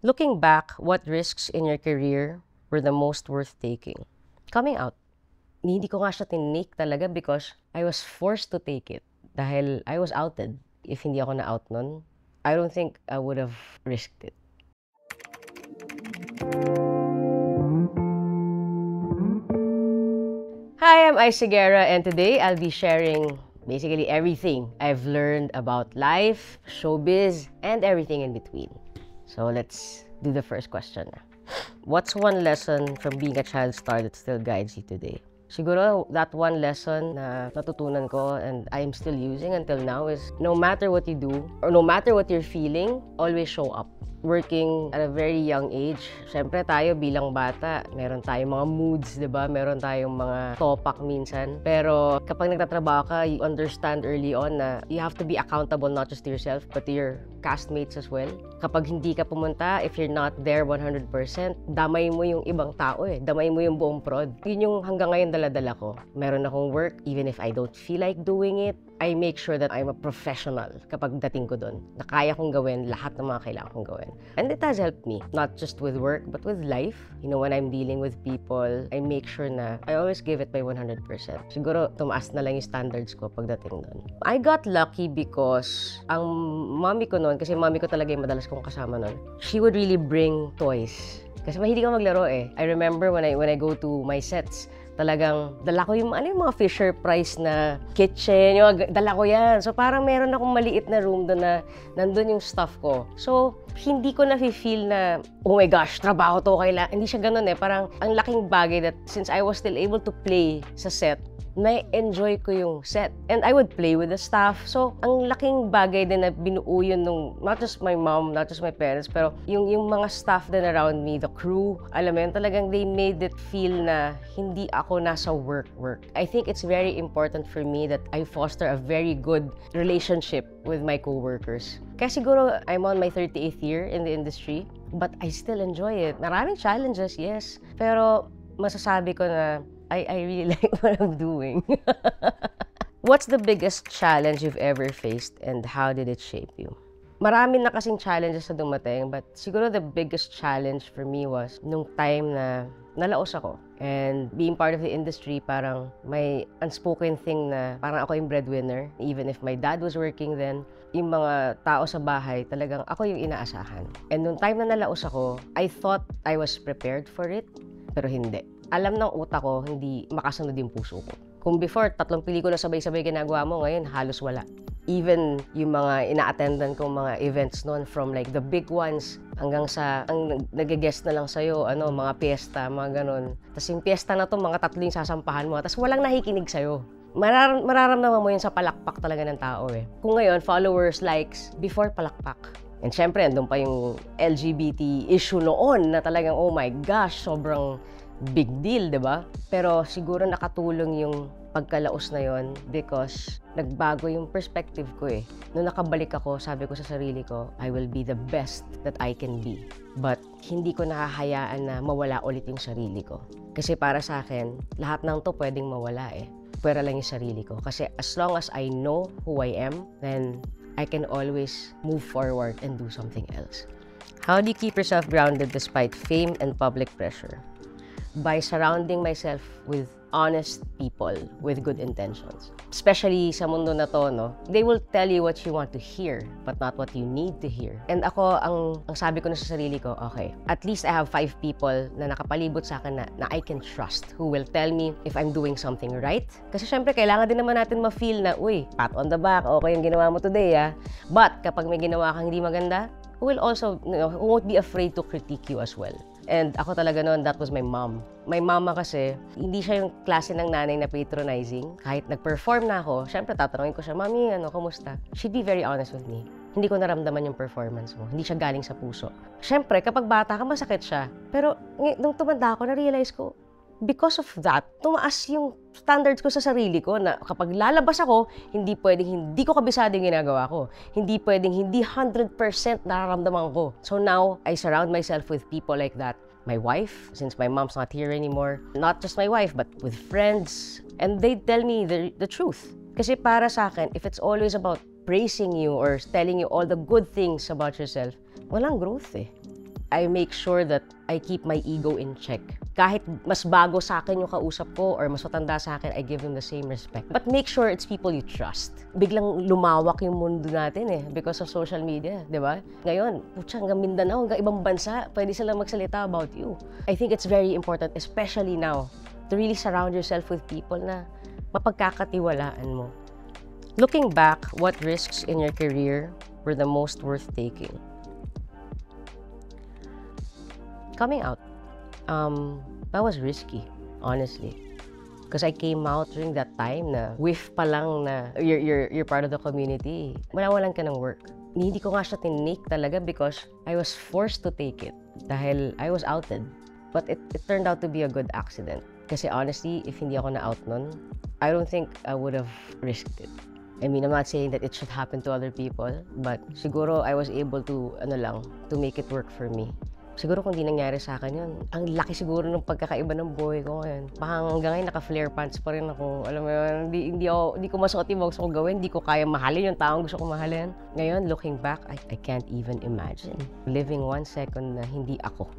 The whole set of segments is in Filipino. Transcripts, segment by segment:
Looking back, what risks in your career were the most worth taking? Coming out. Hindi ko nga siya tinake talaga because I was forced to take it. Dahil I was outed. If hindi ako na-out nun, I don't think I would have risked it. Hi, I'm Ice Guerra, and today I'll be sharing basically everything I've learned about life, showbiz, and everything in between. So let's do the first question. What's one lesson from being a child star that still guides you today? Siguro that one lesson na natutunan ko and I am still using until now is no matter what you do or no matter what you're feeling, always show up. Working at a very young age, syempre tayo bilang bata, meron tayong mga moods, di ba? Meron tayong mga topak minsan. Pero kapag nagtatrabaho ka, you understand early on na you have to be accountable not just to yourself, but to your castmates as well. Kapag hindi ka pumunta, if you're not there 100%, damay mo yung ibang tao eh. Damay mo yung buong prod. Yun yung hanggang ngayon dala-dala ko. Meron akong work, even if I don't feel like doing it, I make sure that I'm a professional kapag dating ko doon. Na kaya kong gawin lahat ng mga kailangan kong gawin. And it has helped me, not just with work, but with life. You know, when I'm dealing with people, I make sure na I always give it my 100%. Siguro, tumaas na lang yung standards ko pagdating doon. I got lucky because ang mommy ko noon, kasi mommy ko talaga yung madalas kong kasama noon, she would really bring toys. Kasi mahilig ako maglaro eh. I remember when I go to my sets, talagang dala ko yung, yung mga Fisher Price na kitchen, dala ko yan. So parang meron akong maliit na room doon na nandun yung stuff ko. So hindi ko na-feel na, oh my gosh, trabaho to, kailangan. Hindi siya ganun eh. Parang ang laking bagay that since I was still able to play sa set, na-enjoy ko yung set. And I would play with the staff. So, ang laking bagay din na binuo yun nung, not just my mom, not just my parents, pero yung mga staff din around me, the crew, alam mo yun, talagang they made it feel na hindi ako nasa work. I think it's very important for me that I foster a very good relationship with my co-workers. Kaya siguro, I'm on my 38th year in the industry, but I still enjoy it. Maraming challenges, yes. Pero masasabi ko na I really like what I'm doing. What's the biggest challenge you've ever faced and how did it shape you? Marami na kasing challenges na dumating, but siguro the biggest challenge for me was nung time na nalaos ako. And being part of the industry, parang may unspoken thing na parang ako yung breadwinner. Even if my dad was working then, yung mga tao sa bahay, talagang ako yung inaasahan. And nung time na nalaos ako, I thought I was prepared for it, pero hindi. Alam ng utak ko, hindi makasunod yung puso ko. Kung before, 3 pelikula sabay-sabay ginagawa mo, ngayon halos wala. Even yung mga ina-attendan kong mga events noon, from like the big ones hanggang sa ang nag-guest na lang sa'yo, mga piyesta, mga ganun. Tapos yung piyesta na to, mga 3 yung sasampahan mo, tapos walang nakikinig sa'yo. Mararamdaman mo yun sa palakpak talaga ng tao eh. Kung ngayon, followers, likes, before palakpak. And syempre, andun pa yung LGBT issue noon na talagang, oh my gosh, sobrang big deal, di ba? Pero siguro nakatulong yung pagkalaos na yon because nagbago yung perspective ko eh. Nung nakabalik ako, sabi ko sa sarili ko, I will be the best that I can be. But hindi ko nakahayaan na mawala ulit yung sarili ko. Kasi para sa akin, lahat ng to pwedeng mawala eh. Pwera lang yung sarili ko. Kasi as long as I know who I am, then I can always move forward and do something else. How do you keep yourself grounded despite fame and public pressure? By surrounding myself with honest people with good intentions. Especially sa mundo na to, no? They will tell you what you want to hear, but not what you need to hear. And ako, ang sabi ko na sa sarili ko, okay, at least I have 5 people na nakapalibot sa akin na I can trust, who will tell me if I'm doing something right. Kasi syempre, kailangan din naman natin ma-feel na, uy, pat on the back, okay yung ginawa mo today, ah. But kapag may ginawa kang hindi maganda, who will also, who won't be afraid to critique you as well. And ako talaga noon, that was my mom. My mama kasi, hindi siya yung klase ng nanay na patronizing. Kahit nag-perform na ako, syempre tatanungin ko siya, Mami, kumusta? She'd be very honest with me. Hindi ko naramdaman yung performance mo. Hindi siya galing sa puso. Syempre, kapag bata ka, masakit siya. Pero nung tumanda ako, na-realize ko, because of that, tumaas yung standards ko sa sarili ko na kapag lalabas ako, hindi pwedeng hindi ko kabisado yung ginagawa ko. Hindi pwedeng hindi 100% nararamdaman ko. So now, I surround myself with people like that. My wife, since my mom's not here anymore. Not just my wife, but with friends. And they tell me the truth. Kasi para sa akin, if it's always about praising you or telling you all the good things about yourself, walang growth eh. I make sure that I keep my ego in check. Kahit mas bago sa akin yung kausap ko or mas matanda sa akin, I give them the same respect. But make sure it's people you trust. Biglang lumawak yung mundo natin because of social media, di ba? Ngayon, putya, hanggang Mindanao, hanggang ibang bansa, pwede sila magsalita about you. I think it's very important, especially now, to really surround yourself with people na mapagkakatiwalaan mo. Looking back, what risks in your career were the most worth taking? Coming out. That was risky, honestly. Because I came out during that time na whiff pa lang na you're part of the community. Walang ka ng work. Hindi ko nga siya tinake talaga because I was forced to take it dahil I was outed. But it turned out to be a good accident. Kasi honestly, if hindi ako na-out nun, I don't think I would have risked it. I mean, I'm not saying that it should happen to other people, but siguro I was able to, to make it work for me. Siguro kung di nangyari sa akin yun, ang laki siguro ng pagkakaiba ng buhay ko ngayon. Baka hanggang ngayon naka-flare pants pa rin ako. Alam mo yun, hindi ko masuot yung gusto ko gawin, hindi ko kaya mahalin yung taong gusto ko mahalin. Ngayon, looking back, I can't even imagine living 1 second na hindi ako.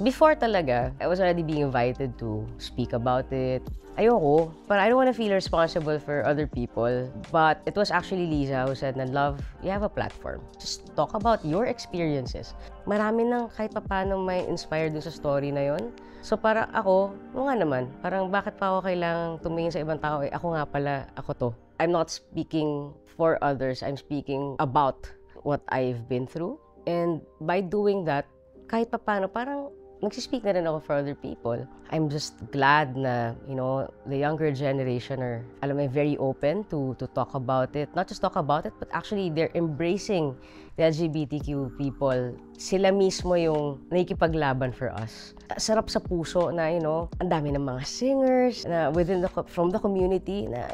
Before talaga, I was already being invited to speak about it. Ayoko, but I don't want to feel responsible for other people. But it was actually Liza who said na, love, you have a platform. Just talk about your experiences. Marami nang kahit paano may inspired dun sa story na yon. So para ako, nga naman, parang bakit pa ako kailangang tumingin sa ibang tao, ako nga pala, ako to. I'm not speaking for others, I'm speaking about what I've been through. And by doing that, kahit paano, parang nagsispeak na rin ako for other people. I'm just glad na, the younger generation are, very open to talk about it. Not just talk about it, but actually they're embracing the LGBTQ people. Sila mismo yung nakikipaglaban for us. Sarap sa puso na, ang dami ng mga singers na from the community na,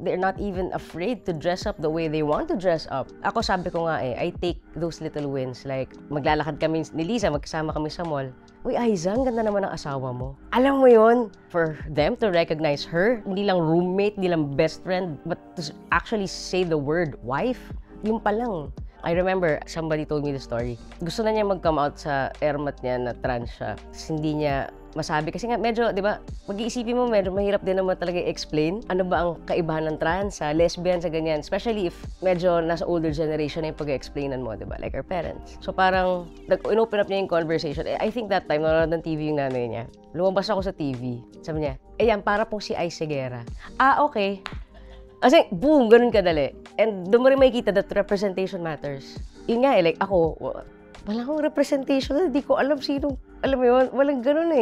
they're not even afraid to dress up the way they want to dress up. Ako sabi ko nga I take those little wins. Like, maglalakad kami ni Liza, magkasama kami sa mall. Uy, Aiza, ang ganda naman ng asawa mo. Alam mo yon, for them to recognize her, hindi lang roommate, hindi lang best friend, but to actually say the word wife, yun pa lang. I remember, somebody told me the story. Gusto na niya mag-come out sa airmat niya na trans siya. Tapos hindi niya masabi. Kasi nga, medyo, di ba, pag-iisipin mo, medyo mahirap din naman talaga i-explain. Ano ba ang kaibahan ng trans, sa lesbian, sa ganyan. Especially if medyo nasa older generation na yung pag-explainan mo, di ba? Like our parents. So parang, in-open up niya yung conversation. I think that time, nanonood ng TV yung nanay niya. Lumabas ako sa TV. Sabi niya, ayan, para pong si Ice Seguera. Ah, okay. Kasi, boom, ganun kadali. And doon mo rin makikita that representation matters. Yun nga like ako, wala akong representation, hindi ko alam sino, alam mo yun, walang ganun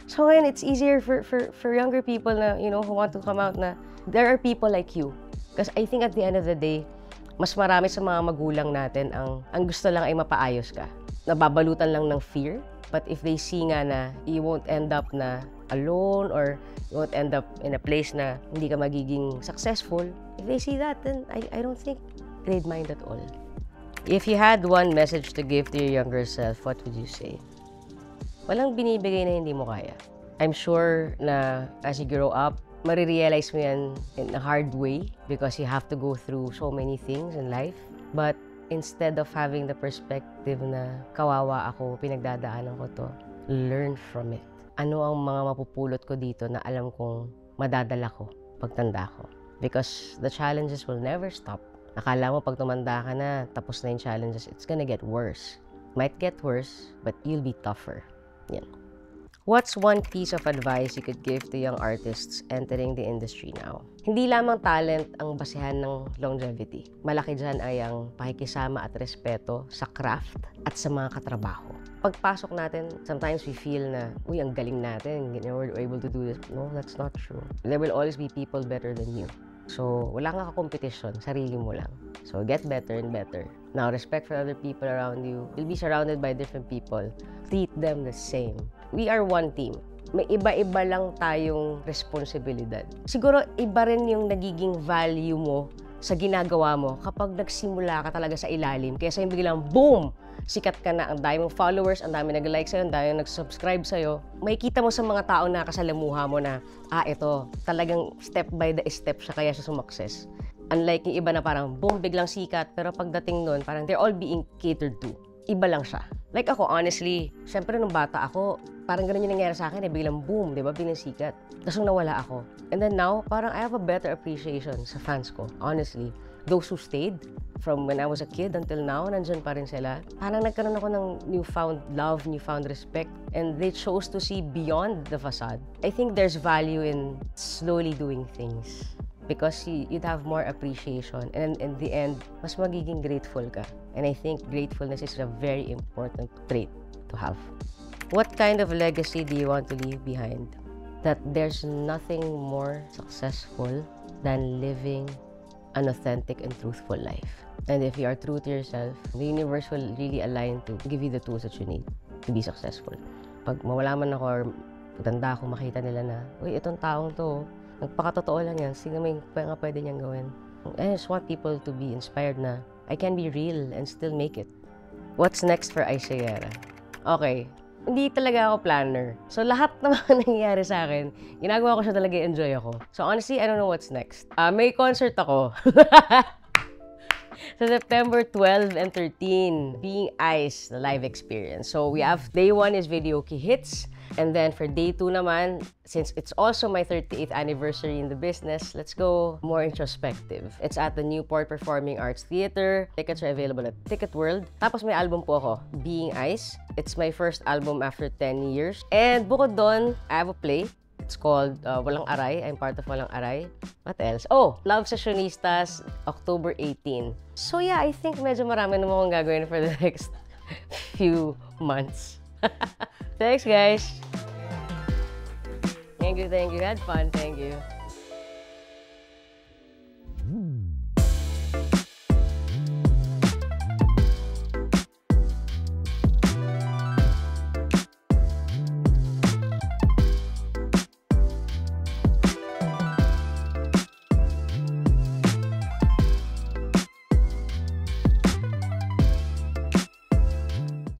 So ngayon, it's easier for younger people na, who want to come out na there are people like you. Because I think at the end of the day, mas marami sa mga magulang natin ang gusto lang ay mapaayos ka. Nababalutan lang ng fear. But if they see nga na you won't end up na alone or you won't end up in a place na hindi ka magiging successful, if they see that, then I don't think they'd mind at all. If you had one message to give to your younger self, what would you say? Walang binibigay na hindi mo kaya. I'm sure na as you grow up, marirealize mo yan in a hard way because you have to go through so many things in life. But instead of having the perspective na kawawa ako, pinagdadaanan ko to, learn from it. Ano ang mga mapupulot ko dito na alam kong madadala ko pagtanda ko? Because the challenges will never stop. Akala mo pag tumanda ka na, tapos na yung challenges, it's gonna get worse. Might get worse, but you'll be tougher. Yan. What's one piece of advice you could give to young artists entering the industry now? Hindi lamang talent ang basehan ng longevity. Malaki dyan ay ang pakikisama at respeto sa craft at sa mga katrabaho. Pagpasok natin, sometimes we feel na, uy, ang galing natin, we're able to do this. No, that's not true. There will always be people better than you. So, wala nga ka-competition, sarili mo lang. So, get better and better. Now, respect for other people around you. You'll be surrounded by different people. Treat them the same. We are one team. May iba-iba lang tayong responsibilidad. Siguro, iba rin yung nagiging value mo sa ginagawa mo kapag nagsimula ka talaga sa ilalim. Kaya sa'yo biglang, boom! Sikat ka na, ang dami mong followers, ang dami nag-like sa'yo, ang dami nag-subscribe sa'yo. Makikita mo sa mga tao na kasalamuha mo na, ito, talagang step by the step siya kaya siya sumakses. Unlike yung iba na parang, boom, biglang sikat, pero pagdating nun, parang they're all being catered to. iba lang siya. Like ako, honestly, syempre nung bata ako, parang ganun yung nangyari sa akin eh, biglang boom, di ba? Biglang sikat. Tapos nung nawala ako. And then now, parang I have a better appreciation sa fans ko, honestly. Those who stayed, from when I was a kid until now, nandyan pa rin sila. Parang nagkaroon ako ng newfound love, newfound respect, and they chose to see beyond the facade. I think there's value in slowly doing things because you'd have more appreciation, and in the end, mas magiging grateful ka. And I think gratefulness is a very important trait to have. What kind of legacy do you want to leave behind? That there's nothing more successful than living an authentic and truthful life. And if you are true to yourself, the universe will really align to give you the tools that you need to be successful. Pag mawala man ako or pagtanda ako, makita nila na, uy, itong taong to, nagpakatotoo lang yan, sino may nga pwede niyang gawin. I just want people to be inspired na I can be real and still make it. What's next for Aishayera? Okay, hindi talaga ako planner. So lahat naman nangyayari sa akin, ginagawa ko siya talaga, enjoy ako. So honestly, I don't know what's next. May concert ako. Sa September 12 and 13, Being Ice, the live experience. So we have day 1 is Videoke Hits. And then for day 2 naman, since it's also my 38th anniversary in the business, let's go more introspective. It's at the Newport Performing Arts Theater. Tickets are available at Ticket World. Tapos may album po ako, Being Ice. It's my first album after 10 years. And bukod doon, I have a play. It's called Walang Aray. I'm part of Walang Aray. What else? Oh, Love Sessionistas, October 18. So yeah, I think medyo marami naman akong gagawin for the next few months. Thanks, guys. Thank you. Had fun. Thank you.